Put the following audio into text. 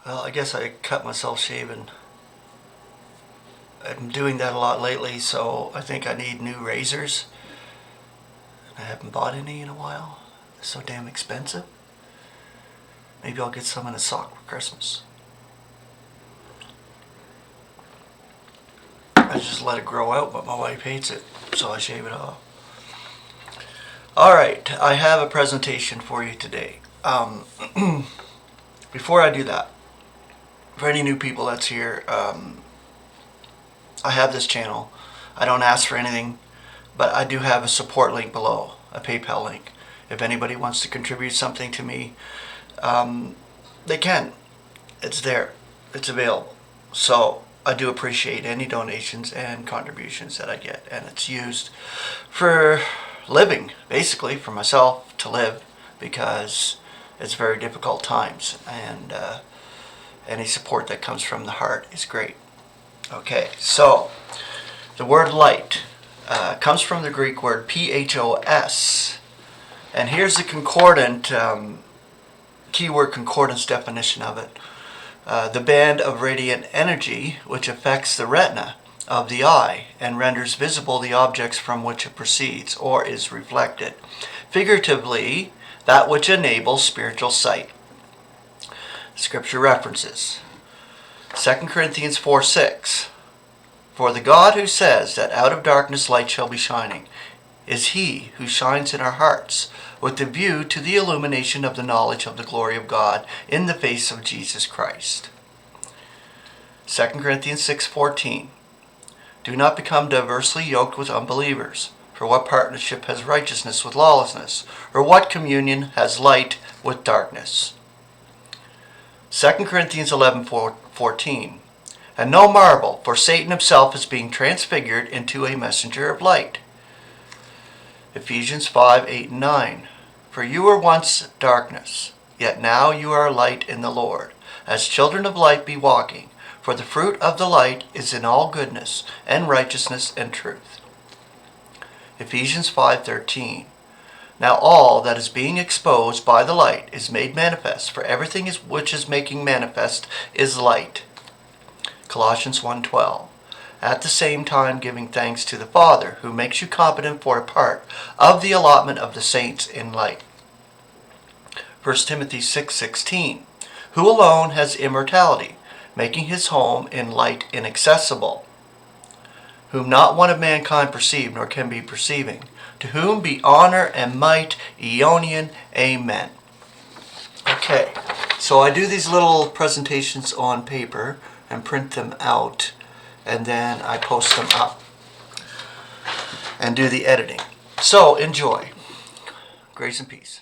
Well, I guess I cut myself shaving. I'm doing that a lot lately, so I think I need new razors. I haven't bought any in a while. They're so damn expensive. Maybe I'll get some in a sock for Christmas. I just let it grow out, but my wife hates it, so I shave it off. Alright, I have a presentation for you today. Before I do that, for any new people that's here, I have this channel. I don't ask for anything, but I do have a support link below, a PayPal link. If anybody wants to contribute something to me, they can. It's there. It's available. So I do appreciate any donations and contributions that I get, and it's used for living, basically, for myself to live, because it's very difficult times, and any support that comes from the heart is great. Okay, so the word light comes from the Greek word PHOS, and here's the concordant, keyword concordance definition of it. The band of radiant energy which affects the retina of the eye and renders visible the objects from which it proceeds or is reflected. Figuratively, that which enables spiritual sight. Scripture references. 2 Corinthians 4:6. For the God who says that out of darkness light shall be shining is he who shines in our hearts with the view to the illumination of the knowledge of the glory of God in the face of Jesus Christ. 2 Corinthians 6:14. Do not become diversely yoked with unbelievers. For what partnership has righteousness with lawlessness? Or what communion has light with darkness? 2 Corinthians 11:14. And no marvel, for Satan himself is being transfigured into a messenger of light. Ephesians 5:8 and 9. For you were once darkness, yet now you are light in the Lord. As children of light be walking, for the fruit of the light is in all goodness and righteousness and truth. Ephesians 5:13. Now all that is being exposed by the light is made manifest, for everything which is making manifest is light. Colossians 1:12. At the same time giving thanks to the Father, who makes you competent for a part of the allotment of the saints in light. 1 Timothy 6:16. Who alone has immortality, making his home in light inaccessible, whom not one of mankind perceived nor can be perceiving, to whom be honor and might, Aeonian. Amen. Okay, so I do these little presentations on paper and print them out, and then I post them up and do the editing. So enjoy. Grace and peace.